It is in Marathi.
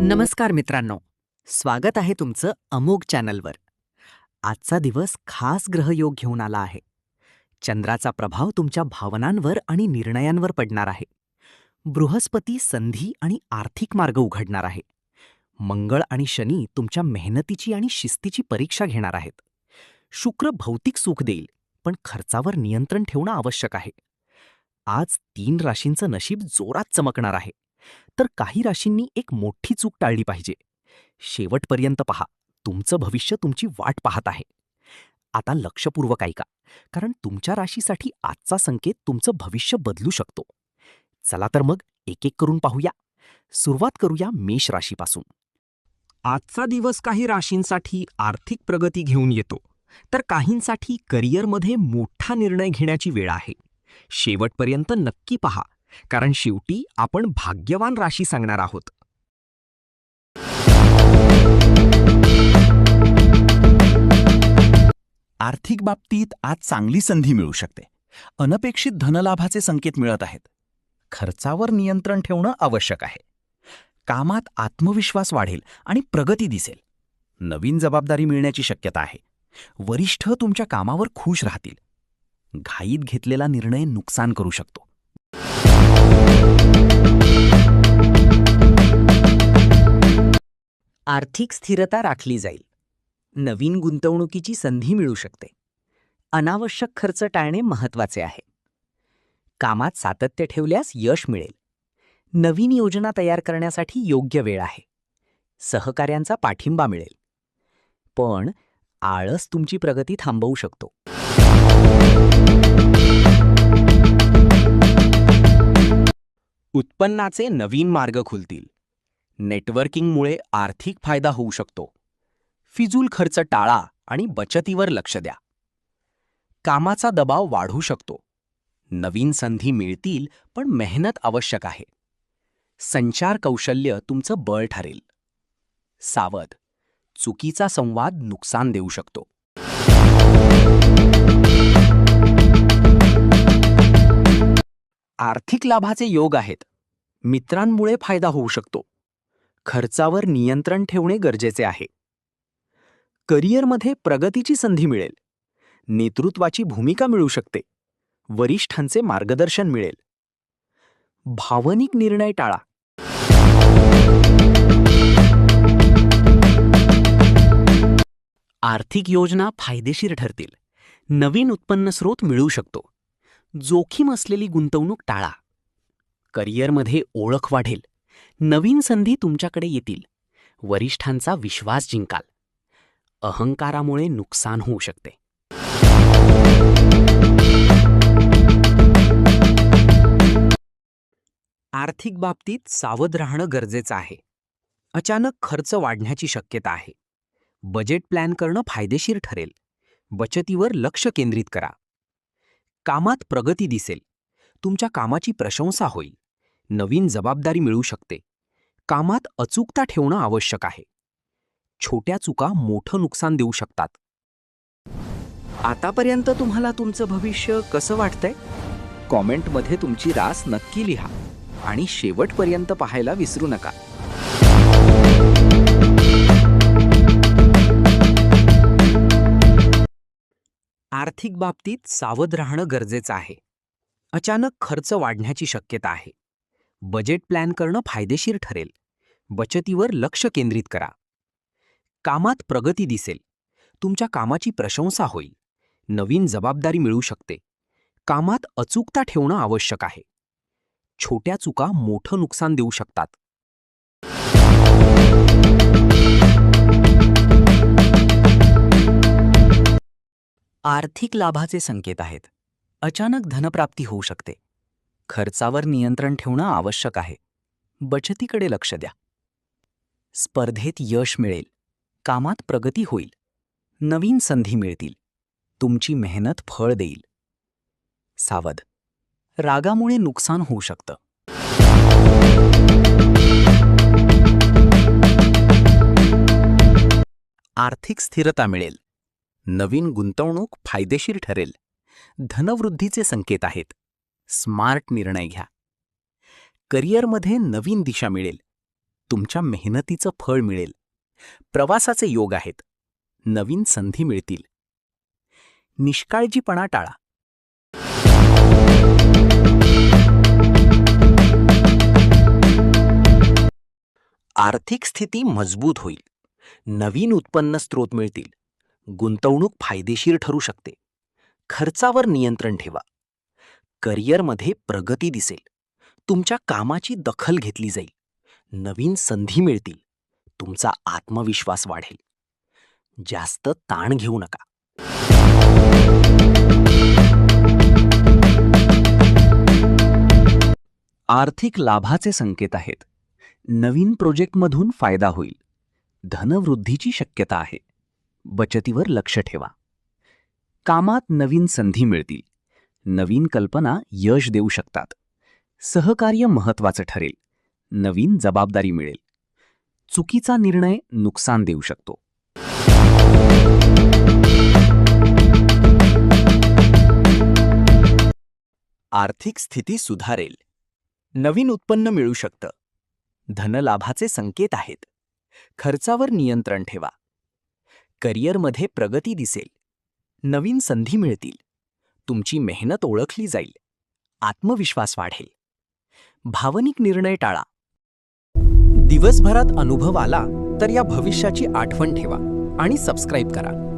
नमस्कार मित्रांनो, स्वागत आहे तुमचं अमोघ चॅनलवर. आजचा दिवस खास ग्रहयोग घेऊन आला आहे. चंद्राचा प्रभाव तुमच्या भावनांवर आणि निर्णयांवर पडणार आहे. बृहस्पती संधी आणि आर्थिक मार्ग उघडणार आहे. मंगळ आणि शनी तुमच्या मेहनतीची आणि शिस्तीची परीक्षा घेणार आहेत. शुक्र भौतिक सुख देईल, पण खर्चावर नियंत्रण ठेवणं आवश्यक आहे. आज 3 राशींचं नशीब जोरात चमकणार आहे. तर काही राशींनी एक मोठी चूक टाळली पाहिजे. शेवटपर्यंत पहा, तुमचं भविष्य तुमची वाट पाहत आहे. आता लक्षपूर्वक ऐका, कारण तुमच्या राशीसाठी आजचा संकेत तुमचं भविष्य बदलू शकतो. चला तर मग एक एक करून पाहूया. सुरुवात करूया मेष राशीपासून. आजचा दिवस काही राशींसाठी आर्थिक प्रगती घेऊन येतो, तर काहींसाठी करिअरमध्ये मोठा निर्णय घेण्याची वेळ आहे. शेवटपर्यंत नक्की पहा, कारण शेवटी आपण भाग्यवान राशी सांगणार आहोत. आर्थिक बाबतीत आज चांगली संधी मिळू शकते. अनपेक्षित धनलाभाचे संकेत मिळत आहेत. खर्चावर नियंत्रण ठेवणं आवश्यक आहे. कामात आत्मविश्वास वाढेल आणि प्रगती दिसेल. नवीन जबाबदारी मिळण्याची शक्यता आहे. वरिष्ठ तुमच्या कामावर खुश राहतील. घाईत घेतलेला निर्णय नुकसान करू शकतो. आर्थिक स्थिरता राखली जाईल. नवीन गुंतवणुकीची संधी मिळू शकते. अनावश्यक खर्च टाळणे महत्त्वाचे आहे. कामात सातत्य ठेवल्यास यश मिळेल. नवीन योजना तयार करण्यासाठी योग्य वेळ आहे. सहकाऱ्यांचा पाठिंबा मिळेल. पण आळस तुमची प्रगती थांबवू शकतो. उत्पन्नाचे नवीन मार्ग खुलतील. नेटवर्किंगमुळे आर्थिक फायदा होऊ शकतो. फिजूल खर्च टाळा आणि बचतीवर लक्ष द्या. कामाचा दबाव वाढू शकतो. नवीन संधी मिळतील, पण मेहनत आवश्यक आहे. संचार कौशल्य तुमचं बळ ठरेल. सावध, चुकीचा संवाद नुकसान देऊ शकतो. आर्थिक लाभाचे योग आहेत. मित्रांमुळे फायदा होऊ शकतो. खर्चावर नियंत्रण ठेवणे गरजेचे आहे. करिअरमध्ये प्रगतीची संधी मिळेल. नेतृत्वाची भूमिका मिळू शकते. वरिष्ठांचे मार्गदर्शन मिळेल. भावनिक निर्णय टाळा. आर्थिक योजना फायदेशीर ठरतील. नवीन उत्पन्न स्रोत मिळू शकतो. जोखीम असलेली गुंतवणूक टाळा. करिअरमध्ये ओळख वाढेल. नवीन संधी तुमच्याकडे येतील. वरिष्ठांचा विश्वास जिंकाल. अहंकारामुळे नुकसान होऊ शकते. आर्थिक बाबतीत सावध राहणं गरजेचं आहे. अचानक खर्च वाढण्याची शक्यता आहे. बजेट प्लॅन करणं फायदेशीर ठरेल. बचतीवर लक्ष केंद्रित करा. कामात प्रगती दिसेल. तुमच्या कामाची प्रशंसा होईल. नवीन जबाबदारी मिळू शकते. कामात अचूकता ठेवणं आवश्यक आहे. छोट्या चुका मोठं नुकसान देऊ शकतात. आतापर्यंत तुम्हाला तुमचं भविष्य कसं वाटतंय? कॉमेंटमध्ये तुमची रास नक्की लिहा आणि शेवटपर्यंत पाहायला विसरू नका. आर्थिक बाबतीत सावध राहणं गरजेचं आहे. अचानक खर्च वाढण्याची शक्यता आहे. बजेट प्लॅन करणं फायदेशीर ठरेल. बचतीवर लक्ष केंद्रित करा. कामात प्रगती दिसेल. तुमच्या कामाची प्रशंसा होईल. नवीन जबाबदारी मिळू शकते. कामात अचूकता ठेवणं आवश्यक आहे. छोट्या चुका मोठं नुकसान देऊ शकतात. आर्थिक लाभाचे संकेत आहेत. अचानक धनप्राप्ती होऊ शकते. खर्चावर नियंत्रण ठेवणं आवश्यक आहे. बचतीकडे लक्ष द्या. स्पर्धेत यश मिळेल. कामात प्रगती होईल. नवीन संधी मिळतील. तुमची मेहनत फळ देईल. सावध, रागामुळे नुकसान होऊ शकतं. आर्थिक स्थिरता मिळेल. नवीन गुंतवणूक फायदेशीर ठरेल. धनवृद्धीचे संकेत आहेत. स्मार्ट निर्णय घ्या. करिअरमध्ये नवीन दिशा मिळेल. तुमच्या मेहनतीचं फळ मिळेल. प्रवासाचे योग आहेत. नवीन संधी मिळतील. निष्काळजीपणा टाळा. आर्थिक स्थिती मजबूत होईल. नवीन उत्पन्न स्रोत मिळतील. गुंतवणूक फायदेशीर ठरू शकते. खर्चावर नियंत्रण ठेवा. करिअरमध्ये प्रगती दिसेल. तुमच्या कामाची दखल घेतली जाईल. नवीन संधी मिळतील. तुमचा आत्मविश्वास वाढेल. जास्त ताण घेऊ नका. आर्थिक लाभाचे संकेत आहेत. नवीन प्रोजेक्टमधून फायदा होईल. धनवृद्धीची शक्यता आहे. बचतीवर लक्ष ठेवा. कामात नवीन संधी मिळतील. नवीन कल्पना यश देऊ शकतात. सहकार्य महत्त्वाचं ठरेल. नवीन जबाबदारी मिळेल. चुकीचा निर्णय नुकसान देऊ शकतो. आर्थिक स्थिती सुधारेल. नवीन उत्पन्न मिळू शकतं. धनलाभाचे संकेत आहेत. खर्चावर नियंत्रण ठेवा. करिअरमध्ये प्रगती दिसेल. नवीन संधी मिळतील. तुमची मेहनत ओळखली जाईल. आत्मविश्वास वाढेल. भावनिक निर्णय टाळा. दिवसभरात अनुभव आला तर या भविष्याची आठवण ठेवा आणि सबस्क्राईब करा.